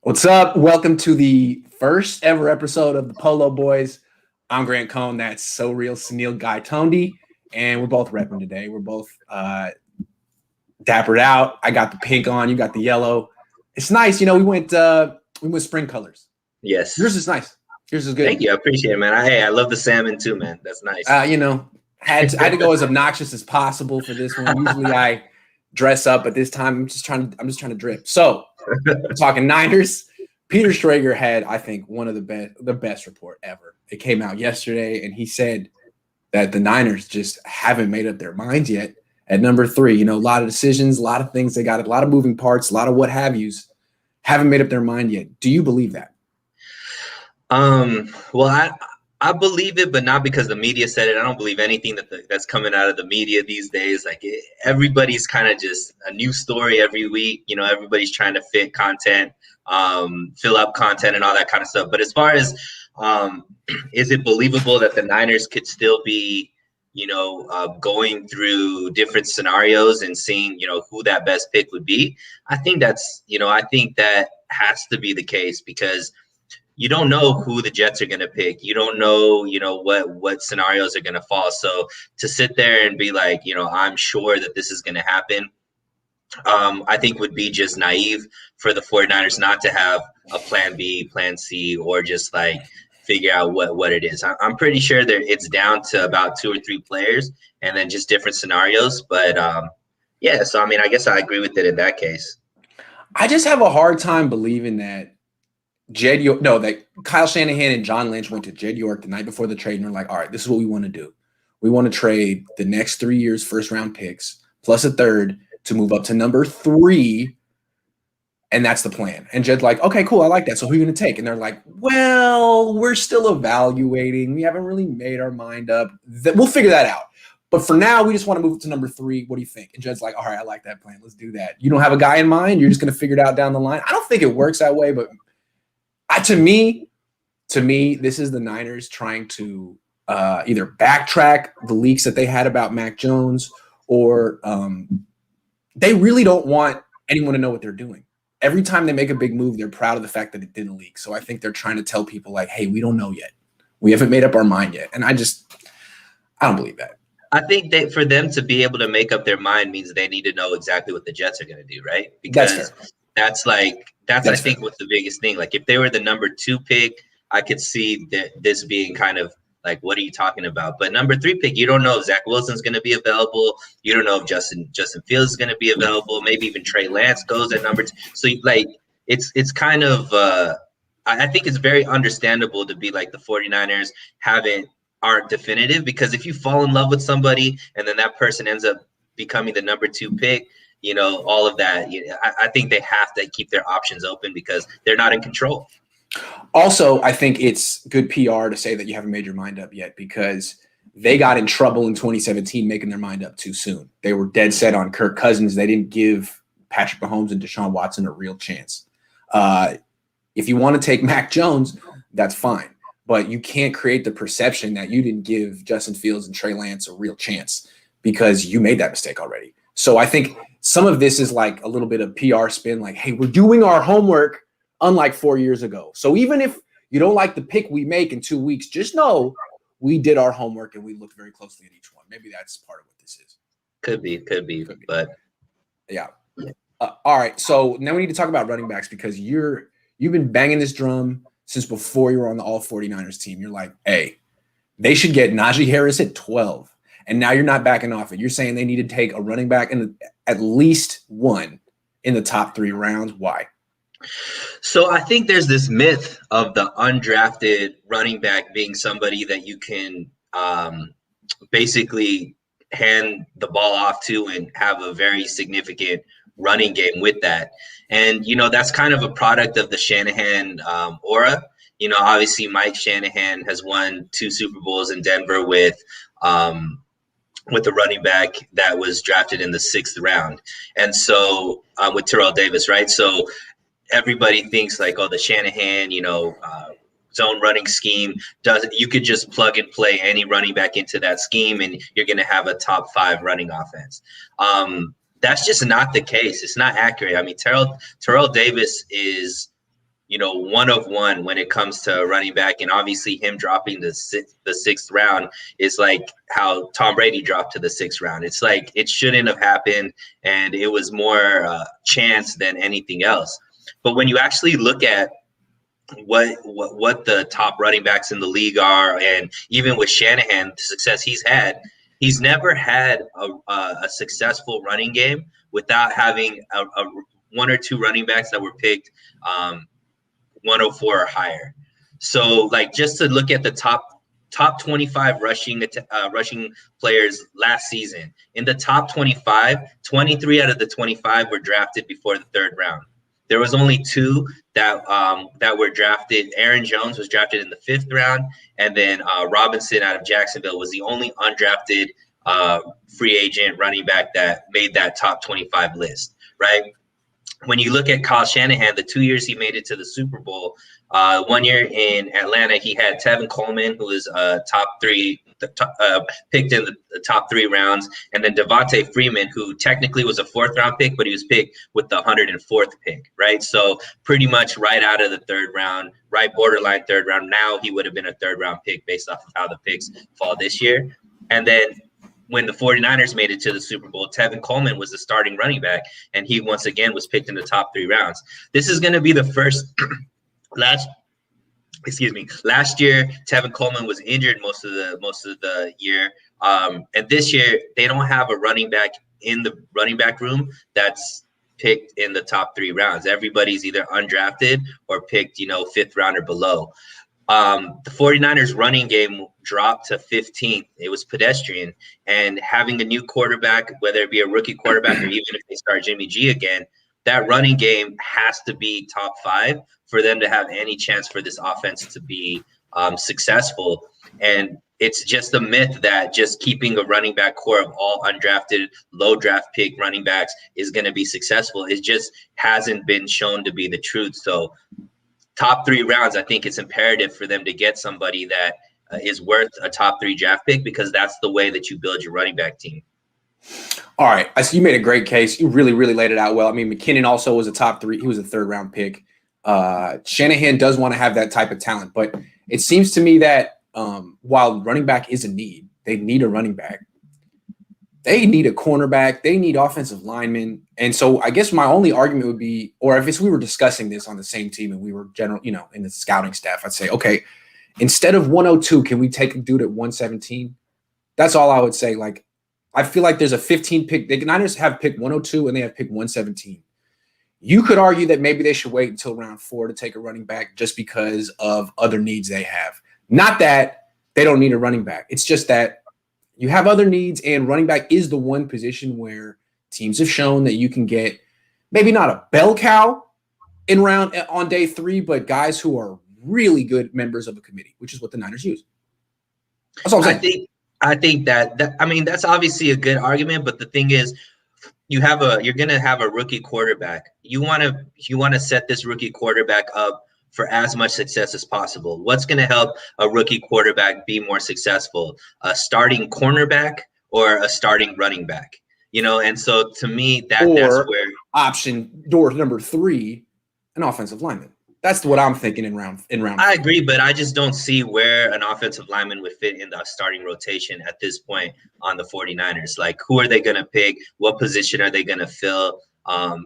What's up? Welcome to the first ever episode of the Polo Boys. I'm Grant Cohn. That's So Real Suneil Gaitonde. And we're both repping today. We're both dappered out. I got the pink on. You got the yellow. It's nice. We went spring colors. Yes. Yours is nice. Yours is good. Thank you. I appreciate it, man. I love the salmon too, man. That's nice. I had to go as obnoxious as possible for this one. Usually I dress up, but this time I'm just trying to drip. So we're talking Niners. Peter Schrager had, I think, one of the best report ever. It came out yesterday, and he said that the Niners just haven't made up their minds yet at number 3. A lot of decisions, a lot of things. They got a lot of moving parts, a lot of what have yous. Haven't made up their mind yet. Do you believe that? Well, I believe it, but not because the media said it. I don't believe anything that's coming out of the media these days. Everybody's kind of just a new story every week. Everybody's trying to fit content, fill up content and all that kind of stuff. But as far as is it believable that the Niners could still be, going through different scenarios and seeing, who that best pick would be? I think that has to be the case because you don't know who the Jets are going to pick. You don't know, what scenarios are going to fall. So to sit there and be like, I'm sure that this is going to happen, I think would be just naive for the 49ers not to have a plan B, plan C, or just figure out what it is. I'm pretty sure that it's down to about 2 or 3 players and then just different scenarios. But yeah, so I guess I agree with it in that case. I just have a hard time believing that that Kyle Shanahan and John Lynch went to Jed York the night before the trade and they're like, all right, this is what we want to do. We want to trade the next 3 years first round picks plus a third to move up to number 3. And that's the plan. And Jed's like, okay, cool. I like that. So who are you going to take? And they're like, well, we're still evaluating. We haven't really made our mind up. We'll figure that out. But for now, we just want to move it to number 3. What do you think? And Jed's like, all right, I like that plan. Let's do that. You don't have a guy in mind. You're just going to figure it out down the line. I don't think it works that way, but to me, this is the Niners trying to either backtrack the leaks that they had about Mac Jones, or they really don't want anyone to know what they're doing. Every time they make a big move, they're proud of the fact that it didn't leak. So I think they're trying to tell people hey, we don't know yet. We haven't made up our mind yet. And I don't believe that. I think that for them to be able to make up their mind means they need to know exactly what the Jets are going to do, right? Because that's I think what's the biggest thing. If they were the number 2 pick, I could see this being kind of what are you talking about? But number 3 pick, you don't know if Zach Wilson's going to be available. You don't know if Justin Fields is going to be available. Maybe even Trey Lance goes at number 2. So it's kind of I think it's very understandable to be like the 49ers aren't definitive, because if you fall in love with somebody and then that person ends up becoming the number 2 pick, all of that, I think they have to keep their options open because they're not in control. Also, I think it's good PR to say that you haven't made your mind up yet, because they got in trouble in 2017 making their mind up too soon. They were dead set on Kirk Cousins. They didn't give Patrick Mahomes and Deshaun Watson a real chance. If you want to take Mac Jones, that's fine. But you can't create the perception that you didn't give Justin Fields and Trey Lance a real chance because you made that mistake already. So I think some of this is a little bit of PR spin, hey, we're doing our homework, unlike 4 years ago. So even if you don't like the pick we make in 2 weeks, just know we did our homework and we looked very closely at each one. Maybe that's part of what this is. Could be. But yeah. All right. So now we need to talk about running backs, because you've been banging this drum since before you were on the All 49ers team. You're like, hey, they should get Najee Harris at 12. And now you're not backing off it. You're saying they need to take a running back at least one in the top 3 rounds. Why? So I think there's this myth of the undrafted running back being somebody that you can basically hand the ball off to and have a very significant running game with that. And, that's kind of a product of the Shanahan aura. Obviously Mike Shanahan has won 2 Super Bowls in Denver with a running back that was drafted in the 6th round. And so with Terrell Davis, right? So everybody thinks the Shanahan, zone running scheme you could just plug and play any running back into that scheme and you're going to have a top 5 running offense. That's just not the case. It's not accurate. Terrell Davis is one of one when it comes to running back, and obviously him dropping the sixth round is like how Tom Brady dropped to the sixth round. It's like it shouldn't have happened, and it was more chance than anything else. But when you actually look at what the top running backs in the league are, and even with Shanahan, the success he's never had a successful running game without having a one or two running backs that were picked 104 or higher. So, like, just to look at the top 25 rushing players last season, in the top 25, 23 out of the 25 were drafted before the third round. There was only two that were drafted. Aaron Jones was drafted in the fifth round, and then Robinson out of Jacksonville was the only undrafted free agent running back that made that top 25 list, right? When you look at Kyle Shanahan, the 2 years he made it to the Super Bowl, 1 year in Atlanta, he had Tevin Coleman, who was picked in the top 3 rounds, and then Devontae Freeman, who technically was a 4th-round pick, but he was picked with the 104th pick, right? So pretty much right out of the 3rd round, right borderline 3rd round. Now he would have been a 3rd-round pick based off of how the picks fall this year. And then when the 49ers made it to the Super Bowl, Tevin Coleman was the starting running back, and he once again was picked in the top 3 rounds. This is going to be the first last year Tevin Coleman was injured most of the year, and this year they don't have a running back in the running back room that's picked in the top 3 rounds. Everybody's either undrafted or picked 5th round or below. The 49ers running game dropped to 15th. It was pedestrian, and having a new quarterback, whether it be a rookie quarterback or even if they start Jimmy G again, that running game has to be top 5 for them to have any chance for this offense to be successful. And it's just a myth that just keeping a running back core of all undrafted, low draft pick running backs is going to be successful. It just hasn't been shown to be the truth. So top 3 rounds, I think it's imperative for them to get somebody that is worth a top 3 draft pick, because that's the way that you build your running back team. All right. I see you made a great case. You really, really laid it out well. I mean, McKinnon also was a top 3. He was a 3rd-round pick. Shanahan does want to have that type of talent, but it seems to me that while running back is a need, they need a running back. They need a cornerback. They need offensive linemen. And so I guess my only argument would be, or if we were discussing this on the same team and we were in the scouting staff, I'd say, okay, instead of 102, can we take a dude at 117? That's all I would say. Like, I feel like there's a 15 pick. The Niners have pick 102 and they have pick 117. You could argue that maybe they should wait until round 4 to take a running back just because of other needs they have. Not that they don't need a running back. It's just that you have other needs, and running back is the one position where teams have shown that you can get maybe not a bell cow on day 3, but guys who are really good members of a committee, which is what the Niners use. That's all I'm saying. I think that I mean, that's obviously a good argument, but the thing is, you're going to have a rookie quarterback. You want to set this rookie quarterback up for as much success as possible. What's going to help a rookie quarterback be more successful? A starting cornerback or a starting running back? And so to me, that's where option door number 3, an offensive lineman. That's what I'm thinking in round. I agree, but I just don't see where an offensive lineman would fit in the starting rotation at this point on the 49ers. Like, who are they going to pick? What position are they going to fill?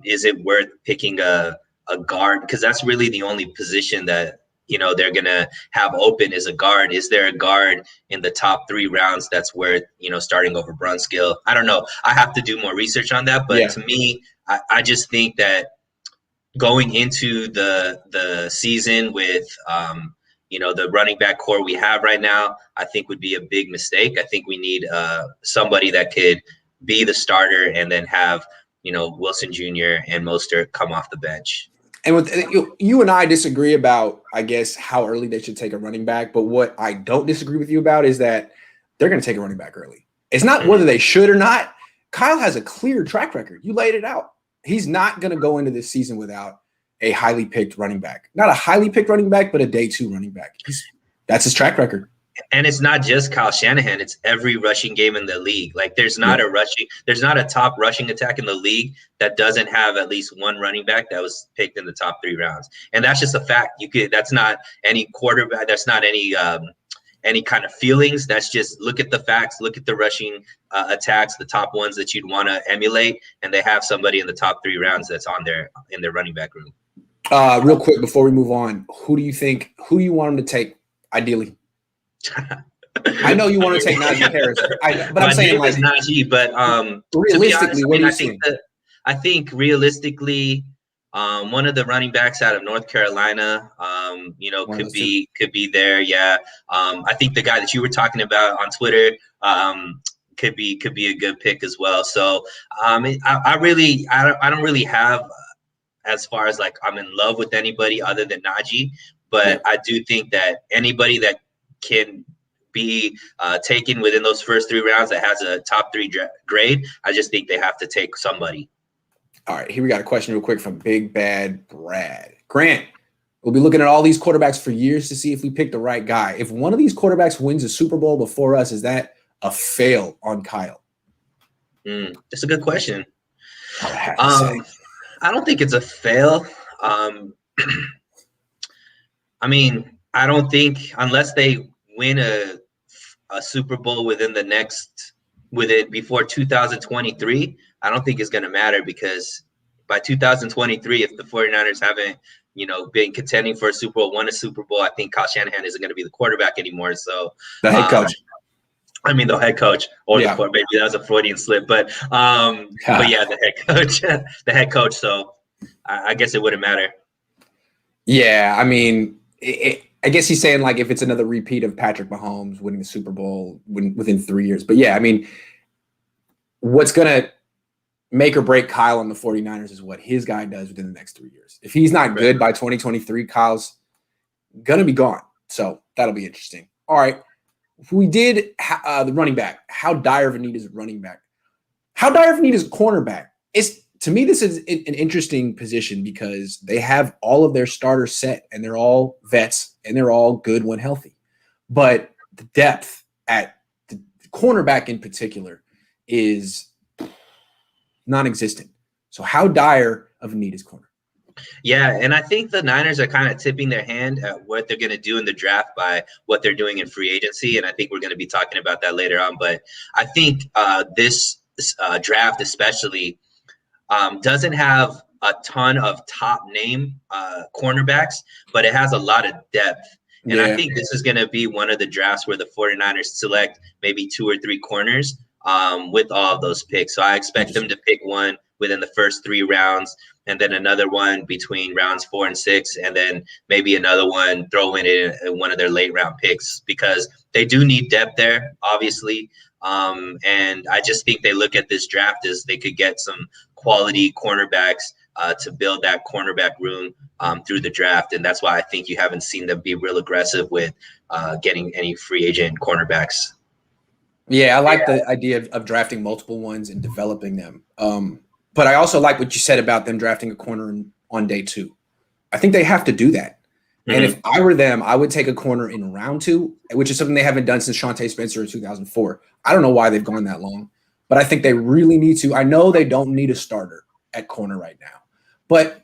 Is it worth picking a guard? Because that's really the only position that they're going to have open is a guard. Is there a guard in the top 3 rounds that's worth starting over Brunskill? I don't know. I have to do more research on that. But to me, I just think that going into the season with the running back core we have right now, I think would be a big mistake. I think we need somebody that could be the starter and then have Wilson Jr. and Mostert come off the bench. And with you and I disagree about, I guess, how early they should take a running back. But what I don't disagree with you about is that they're going to take a running back early. It's not whether they should or not. Kyle has a clear track record. You laid it out. He's not going to go into this season without a highly picked running back. Not a highly picked running back, but a day 2 running back. That's his track record. And it's not just Kyle Shanahan, it's every rushing game in the league. Like there's not a top rushing attack in the league that doesn't have at least one running back that was picked in the top 3 rounds. And that's just a fact. That's not any quarterback, that's not any kind of feelings. That's just look at the facts, look at the rushing attacks, the top ones that you'd want to emulate, and they have somebody in the top 3 rounds that's in their running back room. Real quick before we move on, who do you want him to take ideally? I know you want to take Najee Harris, but I'm saying like Najee. But realistically, what do you think? I think realistically, one of the running backs out of North Carolina, could be there. Yeah. I think the guy that you were talking about on Twitter, could be a good pick as well. So, I don't really have as far as like I'm in love with anybody other than Najee, but I do think that anybody that can be taken within those first 3 rounds that has a top 3 grade, I just think they have to take somebody. All right, here we got a question real quick from Big Bad Brad. Grant, we'll be looking at all these quarterbacks for years to see if we pick the right guy. If one of these quarterbacks wins a Super Bowl before us, is that a fail on Kyle? That's a good question. I don't think it's a fail. I mean, I don't think unless they win a Super Bowl before 2023, I don't think it's going to matter, because by 2023, if the 49ers haven't, been contending for a Super Bowl, won a Super Bowl, I think Kyle Shanahan isn't going to be the quarterback anymore. So the head coach. The head coach, or the maybe that was a Freudian slip, but yeah, the head coach, the head coach. So I guess it wouldn't matter. Yeah, I mean, I guess he's saying like if it's another repeat of Patrick Mahomes winning the Super Bowl within 3 years. But yeah, I mean, what's going to make or break Kyle on the 49ers is what his guy does within the next 3 years. If he's not good by 2023, Kyle's going to be gone. So that'll be interesting. All right. We did the running back. How dire of a need is running back? How dire of a need is cornerback? To me, this is an interesting position because they have all of their starters set and they're all vets and they're all good when healthy. But the depth at the cornerback in particular is non-existent. So how dire of a need is corner? Yeah, and I think the Niners are kind of tipping their hand at what they're going to do in the draft by what they're doing in free agency, and I think we're going to be talking about that later on. But I think this draft especially doesn't have a ton of top name cornerbacks, but it has a lot of depth. And I think this is going to be one of the drafts where the 49ers select maybe 2 or 3 corners with all of those picks. So I expect them to pick one within the first 3 rounds, and then another one between rounds 4 and 6, and then maybe another one throw in one of their late round picks, because they do need depth there, obviously. And I just think they look at this draft as they could get some quality cornerbacks to build that cornerback room through the draft. And that's why I think you haven't seen them be real aggressive with getting any free agent cornerbacks. Yeah, I like the idea of drafting multiple ones and developing them. But I also like what you said about them drafting a corner on day 2. I think they have to do that. Mm-hmm. And if I were them, I would take a corner in round 2, which is something they haven't done since Shante Spencer in 2004. I don't know why they've gone that long, but I think they really need to. I know they don't need a starter at corner right now, but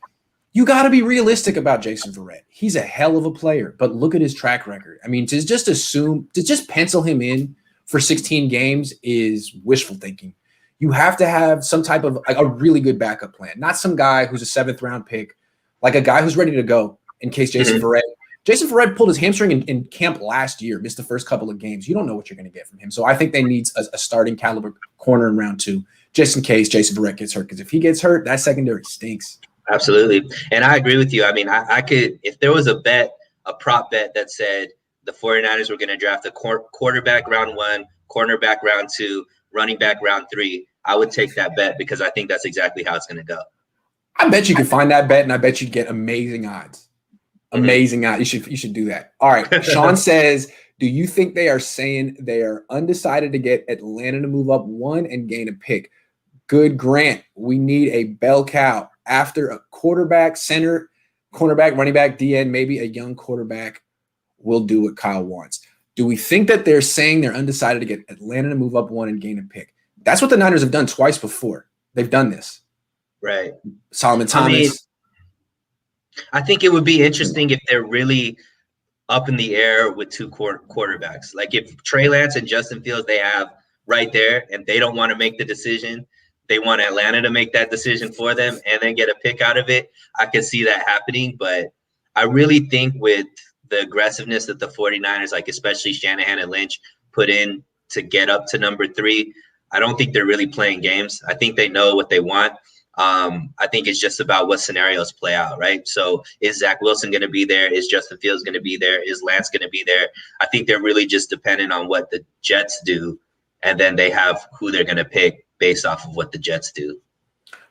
you got to be realistic about Jason Verrett. He's a hell of a player, but look at his track record. I mean, to just pencil him in for 16 games is wishful thinking. You have to have some type of a really good backup plan, not some guy who's a 7th round pick, like a guy who's ready to go in case Jason Verrett pulled his hamstring in camp last year, missed the first couple of games. You don't know what you're going to get from him. So I think they need a starting caliber corner in round 2, just in case Jason Verrett gets hurt. Because if he gets hurt, that secondary stinks. Absolutely. And I agree with you. I mean, I could, if there was a prop bet that said the 49ers were going to draft a quarterback round 1, cornerback round 2, running back round 3, I would take that bet because I think that's exactly how it's going to go. I bet you could find that bet, and I bet you'd get amazing odds. Amazing odds. You should do that. All right. Sean says, do you think they are saying they are undecided to get Atlanta to move up 1 and gain a pick? Good Grant. We need a bell cow after a quarterback, center, cornerback, running back, DN, maybe a young quarterback will do what Kyle wants. Do we think that they're saying they're undecided to get Atlanta to move up one and gain a pick? That's what the Niners have done twice before. They've done this. Right. Solomon Thomas. I think it would be interesting if they're really up in the air with two quarterbacks. Like if Trey Lance and Justin Fields they have right there and they don't want to make the decision, they want Atlanta to make that decision for them and then get a pick out of it. I could see that happening, but I really think with the aggressiveness that the 49ers, like especially Shanahan and Lynch, put in to get up to number 3, I don't think they're really playing games. I think they know what they want. I think it's just about what scenarios play out, right? So is Zach Wilson going to be there? Is Justin Fields going to be there? Is Lance going to be there? I think they're really just dependent on what the Jets do, and then they have who they're going to pick based off of what the Jets do.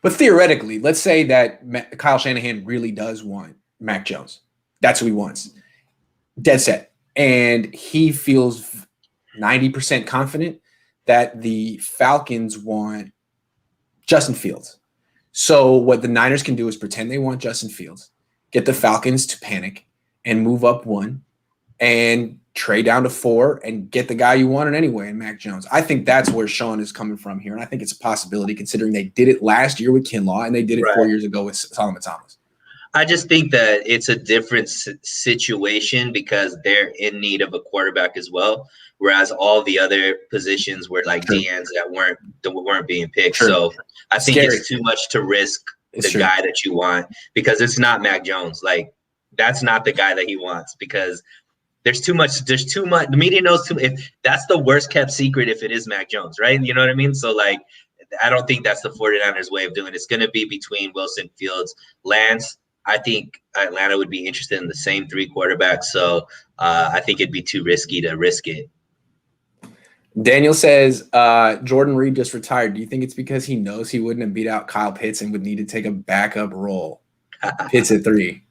But theoretically, let's say that Kyle Shanahan really does want Mac Jones. That's who he wants. Dead set. And he feels 90% confident that the Falcons want Justin Fields. So what the Niners can do is pretend they want Justin Fields, get the Falcons to panic and move up 1 and trade down to 4 and get the guy you wanted anyway in Mac Jones. I think that's where Sean is coming from here. And I think it's a possibility considering they did it last year with Kinlaw and they did it 4 years ago with Solomon Thomas. I just think that it's a different situation because they're in need of a quarterback as well. Whereas all the other positions were like DNs that weren't being picked. True. So I think it's too much to risk the guy that you want because it's not Mac Jones. Like that's not the guy that he wants because there's too much. The media knows too. If that's the worst kept secret, if it is Mac Jones, right? You know what I mean? So like, I don't think that's the 49ers way of doing it. It's going to be between Wilson, Fields, Lance. I think Atlanta would be interested in the same 3 quarterbacks. So I think it'd be too risky to risk it. Daniel says Jordan Reed just retired. Do you think it's because he knows he wouldn't have beat out Kyle Pitts and would need to take a backup role? Pitts at 3.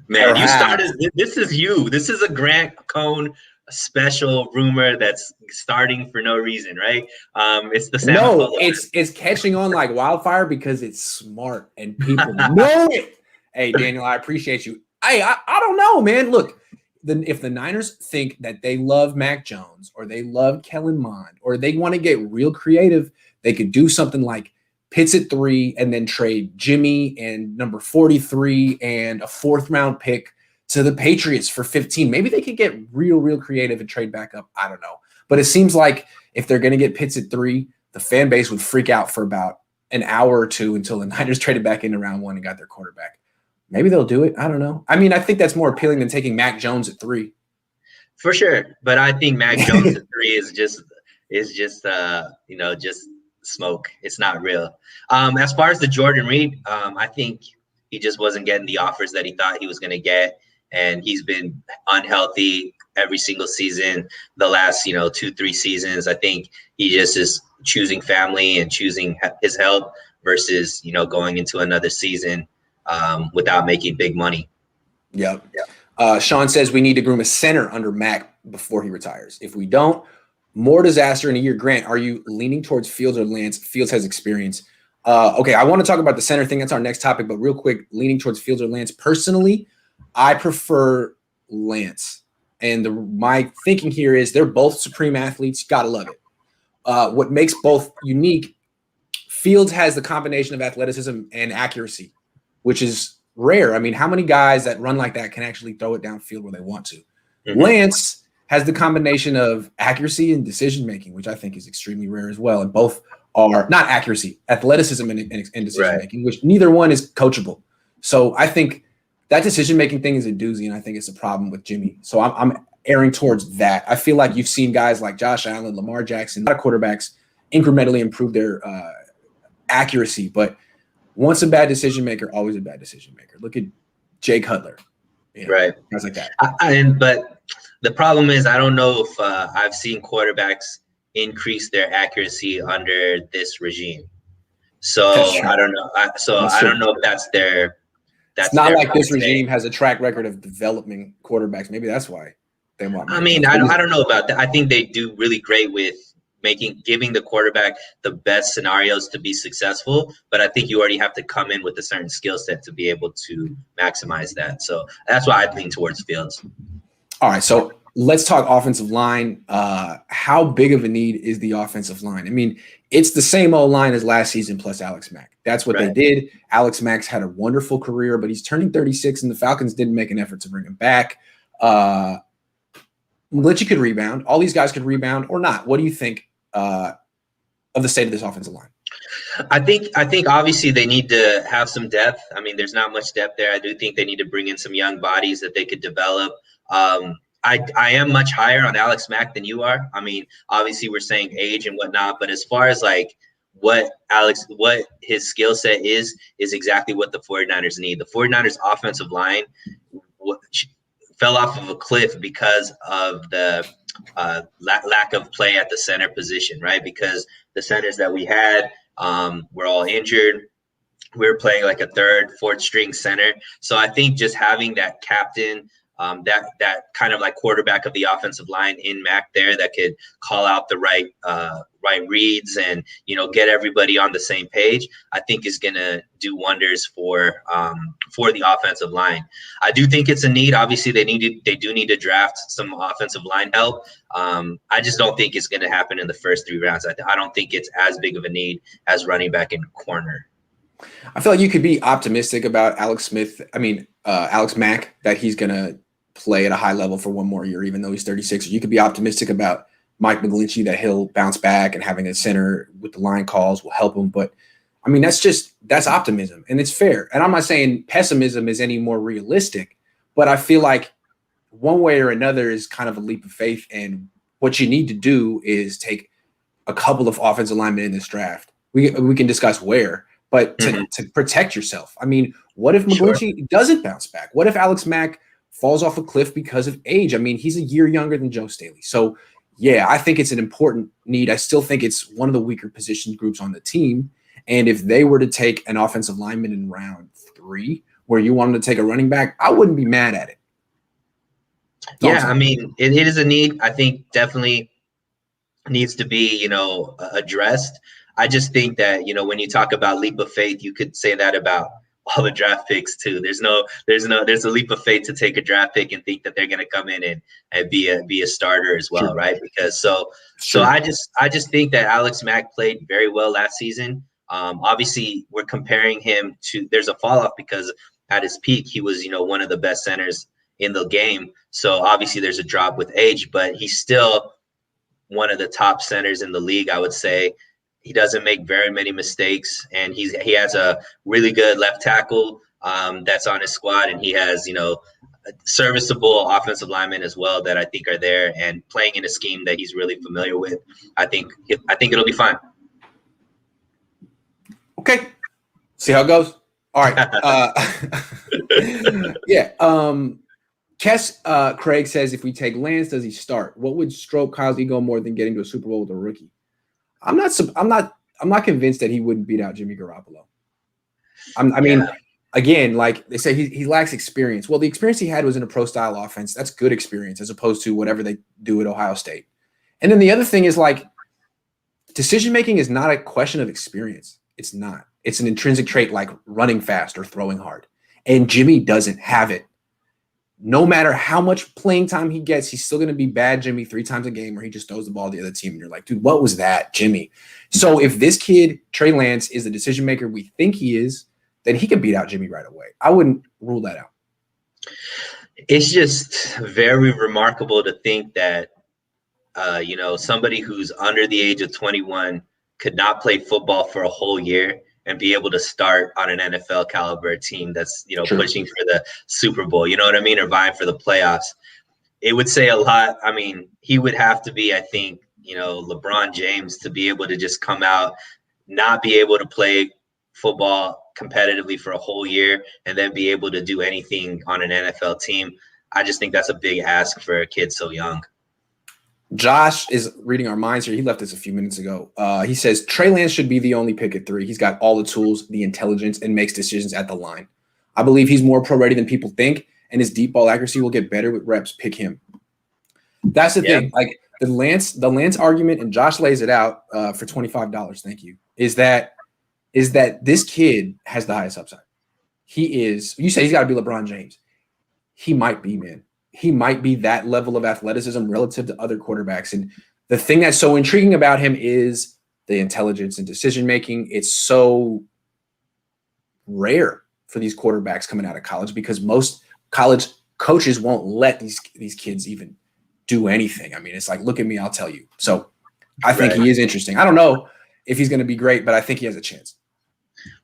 Man, you started. This is you. This is a Grant Cohn special rumor that's starting for no reason, right? It's the no, it's catching on like wildfire because it's smart and people know it. Hey, Daniel, I appreciate you. I don't know, man. Look. If the Niners think that they love Mac Jones or they love Kellen Mond or they want to get real creative, they could do something like Pitts at 3 and then trade Jimmy and number 43 and a 4th round pick to the Patriots for 15. Maybe they could get real creative and trade back up. I don't know. But it seems like if they're going to get Pitts at 3, the fan base would freak out for about an hour or 2 until the Niners traded back into round 1 and got their quarterback. Maybe they'll do it. I don't know. I mean, I think that's more appealing than taking Mac Jones at 3. For sure. But I think Mac Jones at 3 is just smoke. It's not real. As far as the Jordan Reed, I think he just wasn't getting the offers that he thought he was going to get. And he's been unhealthy every single season, the last, 2-3 seasons. I think he just is choosing family and choosing his health versus, going into another season without making big money. Yep. Sean says we need to groom a center under Mac before he retires. If we don't, more disaster in a year. Grant, are you leaning towards Fields or Lance? Fields has experience. Okay, I want to talk about the center thing. That's our next topic. But real quick, leaning towards Fields or Lance. Personally, I prefer Lance. And my thinking here is they're both supreme athletes. You got to love it. What makes both unique, Fields has the combination of athleticism and accuracy, which is rare. I mean, how many guys that run like that can actually throw it downfield where they want to? Mm-hmm. Lance has the combination of accuracy and decision-making, which I think is extremely rare as well. And both are not accuracy, athleticism and decision-making, which neither one is coachable. So I think that decision-making thing is a doozy, and I think it's a problem with Jimmy. So I'm erring towards that. I feel like you've seen guys like Josh Allen, Lamar Jackson, a lot of quarterbacks incrementally improve their accuracy, but once a bad decision maker, always a bad decision maker. Look at Jay Cutler, right? Guys like that. But the problem is, I don't know if I've seen quarterbacks increase their accuracy under this regime. So I don't know. I don't know if that's their. It's not like this regime has a track record of developing quarterbacks. Maybe that's why they want. I mean, I don't know about that. I think they do really great with giving the quarterback the best scenarios to be successful, but I think you already have to come in with a certain skill set to be able to maximize that. So that's why I lean towards Fields. All right, so let's talk offensive line. How big of a need is the offensive line? I mean, it's the same old line as last season plus Alex Mack. That's what they did. Alex Mack's had a wonderful career, but he's turning 36, and the Falcons didn't make an effort to bring him back. Glitchy could rebound. All these guys could rebound or not. What do you think of the state of this offensive line? I think obviously they need to have some depth. I mean, there's not much depth there. I do think they need to bring in some young bodies that they could develop. I am much higher on Alex Mack than you are. I mean, obviously we're saying age and whatnot, but as far as like what his skill set is exactly what the 49ers need. The 49ers offensive line fell off of a cliff because of the lack of play at the center position, right? Because the centers that we had were all injured. We were playing like a third, fourth string center. So I think just having that captain, that kind of like quarterback of the offensive line in Mac there that could call out the right reads and, get everybody on the same page, I think is going to do wonders for the offensive line. I do think it's a need. Obviously they do need to draft some offensive line help. I just don't think it's going to happen in the first 3 rounds. I don't think it's as big of a need as running back and corner. I feel like you could be optimistic about Alex Mack, that he's going to play at a high level for one more year, even though he's 36. You could be optimistic about Mike McGlinchey, that he'll bounce back and having a center with the line calls will help him. But I mean, that's optimism, and it's fair. And I'm not saying pessimism is any more realistic, but I feel like one way or another is kind of a leap of faith. And what you need to do is take a couple of offensive linemen in this draft. We can discuss where, but to protect yourself. I mean, what if McGlinchey doesn't bounce back? What if Alex Mack falls off a cliff because of age? I mean, he's a year younger than Joe Staley. So, yeah, I think it's an important need. I still think it's one of the weaker position groups on the team. And if they were to take an offensive lineman in round 3, where you wanted to take a running back, I wouldn't be mad at it. I mean, it is a need. I think definitely needs to be, addressed. I just think that, when you talk about leap of faith, you could say that about all the draft picks too. There's a leap of faith to take a draft pick and think that they're going to come in and be a starter as well. Sure. Right. Because so I just think that Alex Mack played very well last season. Obviously we're comparing him to, there's a fall off because at his peak, he was, one of the best centers in the game. So obviously there's a drop with age, but he's still one of the top centers in the league, I would say. He doesn't make very many mistakes, and he has a really good left tackle that's on his squad, and he has serviceable offensive linemen as well that I think are there and playing in a scheme that he's really familiar with. I think it'll be fine. Okay, see how it goes. All right. Yeah. Craig says, if we take Lance, does he start? What would stroke Kyle's ego more than getting to a Super Bowl with a rookie? I'm not convinced that he wouldn't beat out Jimmy Garoppolo. Again, like they say, he lacks experience. Well, the experience he had was in a pro-style offense. That's good experience as opposed to whatever they do at Ohio State. And then the other thing is, like, decision-making is not a question of experience. It's not. It's an intrinsic trait like running fast or throwing hard. And Jimmy doesn't have it. No matter how much playing time he gets, he's still going to be bad Jimmy 3 times a game where he just throws the ball to the other team. And you're like, dude, what was that, Jimmy? So if this kid, Trey Lance, is the decision maker we think he is, then he can beat out Jimmy right away. I wouldn't rule that out. It's just very remarkable to think that, somebody who's under the age of 21 could not play football for a whole year and be able to start on an NFL caliber team that's, pushing for the Super Bowl, you know what I mean? Or vying for the playoffs. It would say a lot. I mean, he would have to be, I think, LeBron James to be able to just come out, not be able to play football competitively for a whole year and then be able to do anything on an NFL team. I just think that's a big ask for a kid so young. Josh is reading our minds here. He left us a few minutes ago. He says Trey Lance should be the only pick at 3. He's got all the tools, the intelligence, and makes decisions at the line. I believe he's more pro ready than people think, and his deep ball accuracy will get better with reps. Pick him. That's the thing. Like the Lance argument, and Josh lays it out for $25. Thank you. Is that this kid has the highest upside. He is. You say he's got to be LeBron James. He might be, man. he might be that level of athleticism relative to other quarterbacks. And the thing that's so intriguing about him is the intelligence and decision-making. It's so rare for these quarterbacks coming out of college because most college coaches won't let these kids even do anything. I mean, it's like, look at me, I'll tell you. So I think he is interesting. I don't know if he's going to be great, but I think he has a chance.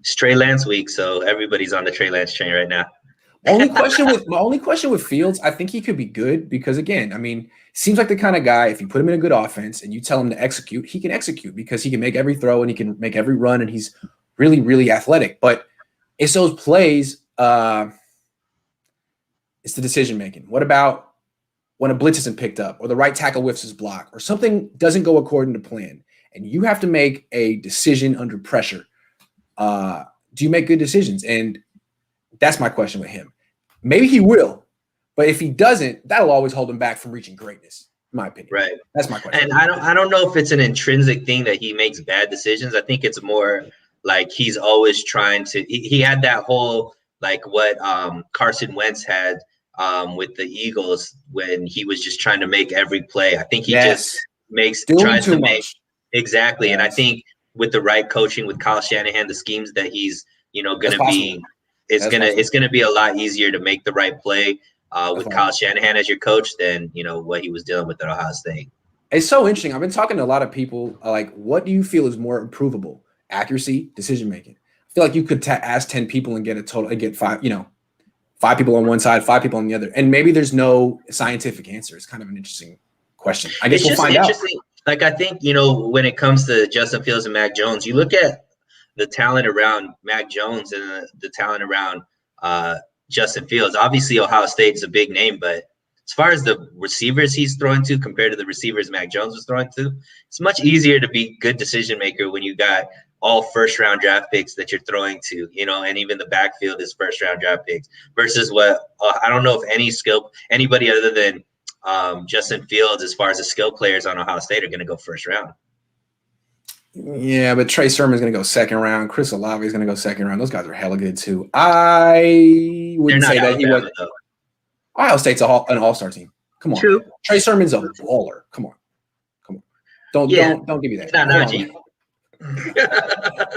It's Trey Lance week, so everybody's on the Trey Lance train right now. My only question with Fields, I think he could be good because, again, I mean, seems like the kind of guy, if you put him in a good offense and you tell him to execute, he can execute because he can make every throw and he can make every run and he's really, really athletic. But it's those plays, it's the decision-making. What about when a blitz isn't picked up or the right tackle whiffs his block or something doesn't go according to plan and you have to make a decision under pressure? Do you make good decisions? And that's my question with him. Maybe he will, but if he doesn't, that'll always hold him back from reaching greatness, in my opinion. Right. That's my question. And I don't know if it's an intrinsic thing that he makes bad decisions. I think it's more like he's always trying to. He had that whole like what Carson Wentz had with the Eagles when he was just trying to make every play. I think he just tries to make exactly. Yes. And I think with the right coaching with Kyle Shanahan, the schemes that he's going to be. It's gonna be a lot easier to make the right play with Kyle Shanahan as your coach than what he was dealing with at Ohio State. It's so interesting. I've been talking to a lot of people. Like, what do you feel is more improvable? Accuracy, decision making. I feel like you could ask 10 people and get 5 people on one side, 5 people on the other, and maybe there's no scientific answer. It's kind of an interesting question. I guess we'll find out. Like I think when it comes to Justin Fields and Mac Jones, you look at the talent around Mac Jones and the talent around Justin Fields. Obviously, Ohio State is a big name, but as far as the receivers he's throwing to compared to the receivers Mac Jones was throwing to, it's much easier to be a good decision maker when you got all first-round draft picks that you're throwing to, and even the backfield is first-round draft picks versus what I don't know if anybody other than Justin Fields, as far as the skill players on Ohio State, are going to go first round. Yeah, but Trey Sermon's going to go second round. Chris Olave is going to go second round. Those guys are hella good too. I wouldn't say that he was. Ohio State's an all-star team. Come on. True. Trey Sermon's a baller. Come on. Don't give me that.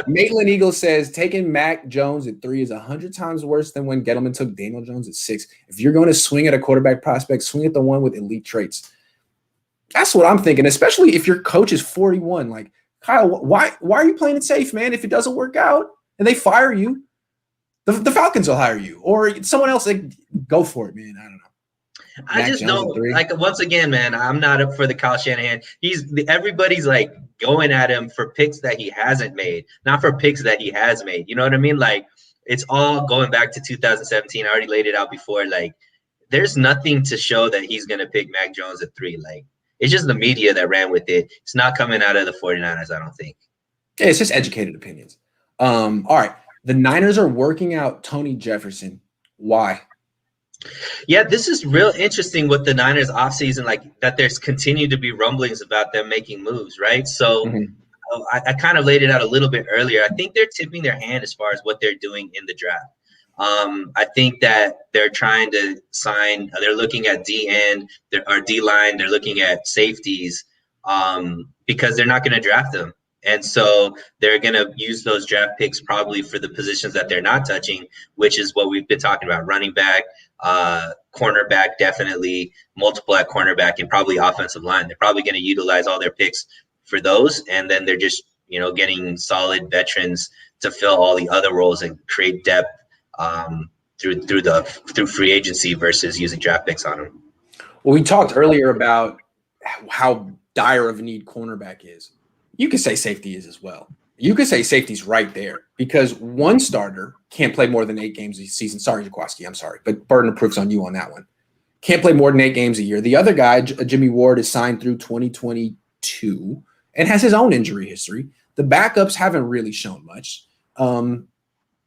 Maitland Eagle says taking Mac Jones at 3 is 100 times worse than when Gettleman took Daniel Jones at 6. If you're going to swing at a quarterback prospect, swing at the one with elite traits. That's what I'm thinking, especially if your coach is 41. Like, Kyle, why are you playing it safe, man? If it doesn't work out and they fire you, the Falcons will hire you or someone else. Like, go for it, man. I don't know. I just don't like. Once again, man, I'm not up for the Kyle Shanahan. Everybody's like going at him for picks that he hasn't made, not for picks that he has made. You know what I mean? Like, it's all going back to 2017. I already laid it out before. Like, there's nothing to show that he's gonna pick Mac Jones at 3. Like, it's just the media that ran with it. It's not coming out of the 49ers, I don't think. Yeah, it's just educated opinions. All right. The Niners are working out Tony Jefferson. Why? Yeah, this is real interesting with the Niners offseason, like that there's continued to be rumblings about them making moves, right? So I kind of laid it out a little bit earlier. I think they're tipping their hand as far as what they're doing in the draft. I think that they're trying to sign, they're looking at D-end, or D-line, they're looking at safeties because they're not going to draft them. And so they're going to use those draft picks probably for the positions that they're not touching, which is what we've been talking about, running back, cornerback, definitely multiple at cornerback, and probably offensive line. They're probably going to utilize all their picks for those, and then they're just, getting solid veterans to fill all the other roles and create depth through free agency versus using draft picks on them. Well, we talked earlier about how dire of a need cornerback is. You could say safety is as well. You could say safety's right there because one starter can't play more than 8 games a season. Sorry, Jaquaski, I'm sorry, but burden of proof's on you on that one. Can't play more than 8 games a year. The other guy, Jimmy Ward, is signed through 2022 and has his own injury history. The backups haven't really shown much.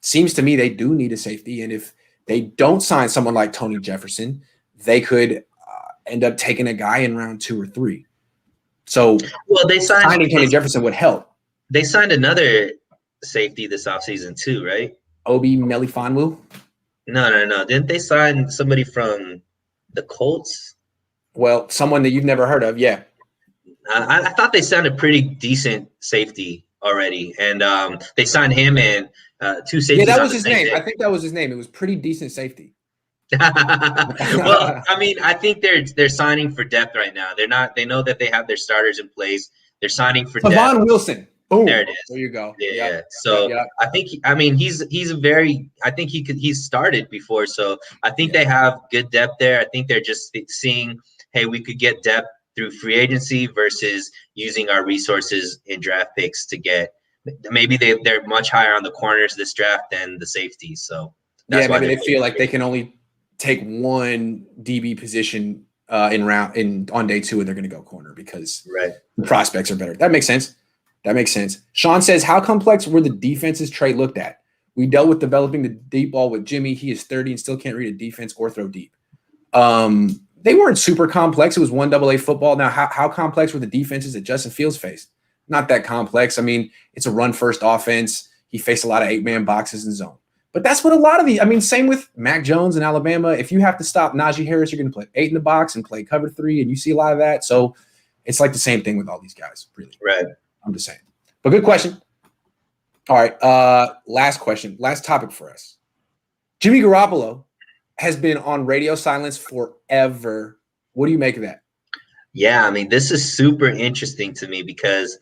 Seems to me they do need a safety, and if they don't sign someone like Tony Jefferson, they could end up taking a guy in round 2 or 3. So signing Tony Jefferson would help. They signed another safety this offseason too, right? Obi Melifonwu? No. Didn't they sign somebody from The Colts. Well, someone that you've never heard of. Yeah. I thought they sounded pretty decent safety already, and they signed him and two Yeah, safeties that on was the his same name. I day. think that was his name. It was pretty decent safety. Well, I mean, I think they're signing for depth right now. They're not. They know that they have their starters in place. They're signing for depth. Tavon Wilson. There Boom. it is. There you go. Yeah, Yep. yeah. Yep. So Yep. I think I mean he's a very I think he's started before. So I think Yeah. they have good depth there. I think they're just seeing, hey, we could get depth through free agency versus using our resources in draft picks to get. Maybe they're much higher on the corners this draft than the safeties. So Yeah, that's why maybe they're they feel like they can only take one DB position on day 2, and they're going to go corner because right. the prospects are better. That makes sense. That makes sense. Sean says, how complex were the defenses Trey looked at? We dealt with developing the deep ball with Jimmy. He is 30 and still can't read a defense or throw deep. They weren't super complex. It was 1AA football. Now, how complex were the defenses that Justin Fields faced? Not that complex. I mean, it's a run-first offense. He faced a lot of 8-man boxes and zone. But that's what a lot of same with Mac Jones in Alabama. If you have to stop Najee Harris, you're going to play 8 in the box and play cover 3, and you see a lot of that. So it's like the same thing with all these guys, really. Right. I'm just saying. But good question. All right, last question, last topic for us. Jimmy Garoppolo has been on radio silence forever. What do you make of that? Yeah, I mean, this is super interesting to me because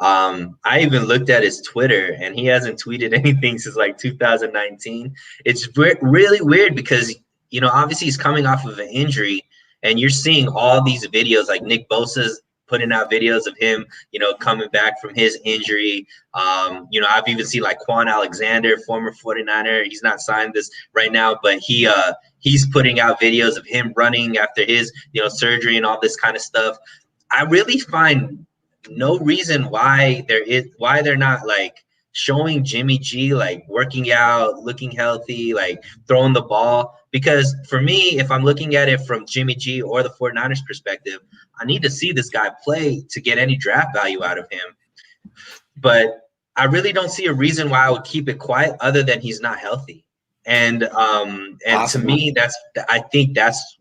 I even looked at his Twitter and he hasn't tweeted anything since like 2019. It's really weird because, obviously he's coming off of an injury and you're seeing all these videos like Nick Bosa's putting out videos of him, coming back from his injury. I've even seen like Quan Alexander, former 49er. He's not signed this right now, but he's putting out videos of him running after his, surgery and all this kind of stuff. I really find no reason why they're not like showing Jimmy G like working out, looking healthy, like throwing the ball. Because for me, if I'm looking at it from Jimmy G or the 49ers perspective, I need to see this guy play to get any draft value out of him. But I really don't see a reason why I would keep it quiet other than he's not healthy. And to me, I think that's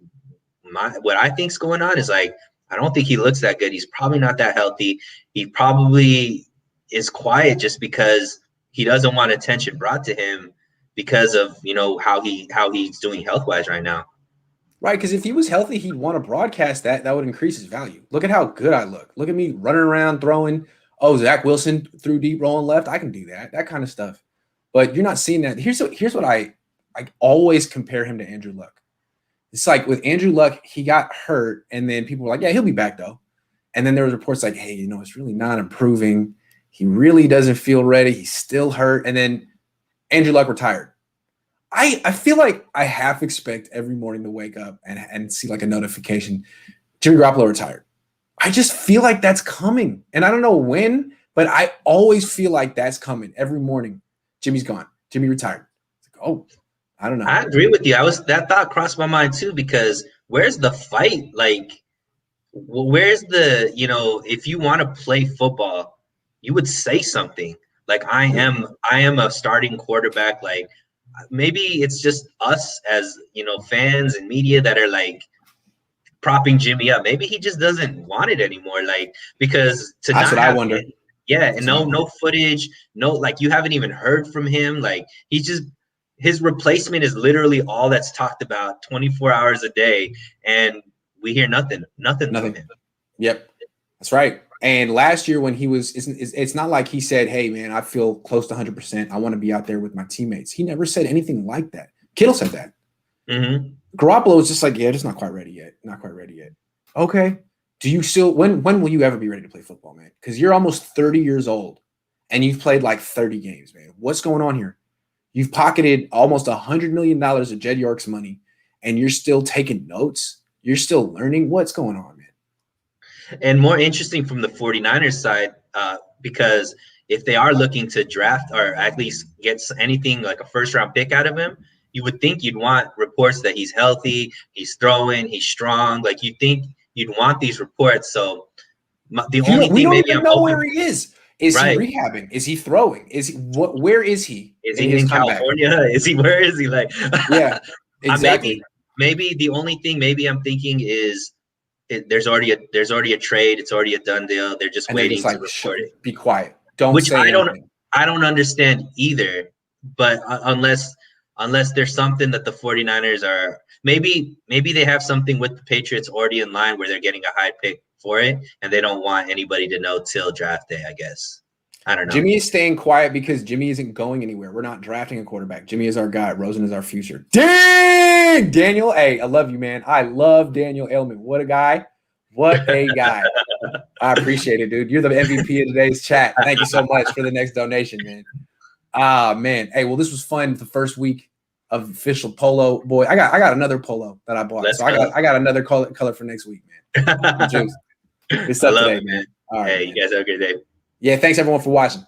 what I think's going on is like, I don't think he looks that good. He's probably not that healthy. He probably is quiet just because he doesn't want attention brought to him because of, how he's doing health-wise right now. Right, because if he was healthy, he'd want to broadcast that. That would increase his value. Look at how good I look. Look at me running around, throwing. Oh, Zach Wilson threw deep, rolling left. I can do that kind of stuff. But you're not seeing that. Here's what I always compare him to Andrew Luck. It's like with Andrew Luck, he got hurt, and then people were like, yeah, he'll be back, though. And then there was reports like, hey, it's really not improving. He really doesn't feel ready. He's still hurt. And then Andrew Luck retired. I feel like I half expect every morning to wake up and see like a notification, Jimmy Garoppolo retired. I just feel like that's coming. And I don't know when, but I always feel like that's coming every morning. Jimmy's gone. Jimmy retired. It's like, oh, I don't know. I agree with you. That thought crossed my mind too, because where's the fight? Like, where's the, if you want to play football, you would say something like, I am a starting quarterback. Like, maybe it's just us as, fans and media that are like propping Jimmy up. Maybe he just doesn't want it anymore. Like, because that's what I wonder. Yeah. And no footage, no, like you haven't even heard from him. Like his replacement is literally all that's talked about 24 hours a day. And we hear nothing from him. Yep. That's right. And last year when he was, it's not like he said, hey, man, I feel close to 100%. I want to be out there with my teammates. He never said anything like that. Kittle said that. Mm-hmm. Garoppolo was just like, yeah, just not quite ready yet. Not quite ready yet. Okay. Do you still, when will you ever be ready to play football, man? Because you're almost 30 years old and you've played like 30 games, man. What's going on here? You've pocketed almost $100 million of Jed York's money and you're still taking notes. You're still learning. What's going on, man? And more interesting from the 49ers side, because if they are looking to draft or at least get anything like a first-round pick out of him, you would think you'd want reports that he's healthy, he's throwing, he's strong. Like you think you'd want these reports. So the only thing we don't maybe even I'm know hoping, where he is. Is right. he rehabbing? Is he throwing? Is he where is he? Is he in California? Where is he? Like, yeah, exactly. maybe the only thing maybe I'm thinking is there's already a trade. It's already a done deal. They're just And they're waiting just to like, report it, be quiet. Don't which say anything. I don't understand either. But unless there's something that the 49ers are maybe they have something with the Patriots already in line where they're getting a high pick for it, and they don't want anybody to know till draft day. I guess. I don't know. Jimmy is staying quiet because Jimmy isn't going anywhere. We're not drafting a quarterback. Jimmy is our guy. Rosen is our future. Dang! Daniel, hey, I love you, man. I love Daniel Ailman. What a guy. What a guy. I appreciate it, dude. You're the MVP of today's chat. Thank you so much for the next donation, man. Ah, man. Hey, well, this was fun. The first week of official polo. Boy, I got another polo that I bought. Let's so go. I got another color for next week, man. Good I stuff love today, it, man. All right, Hey, man. you guys have a good day. Yeah, thanks everyone for watching.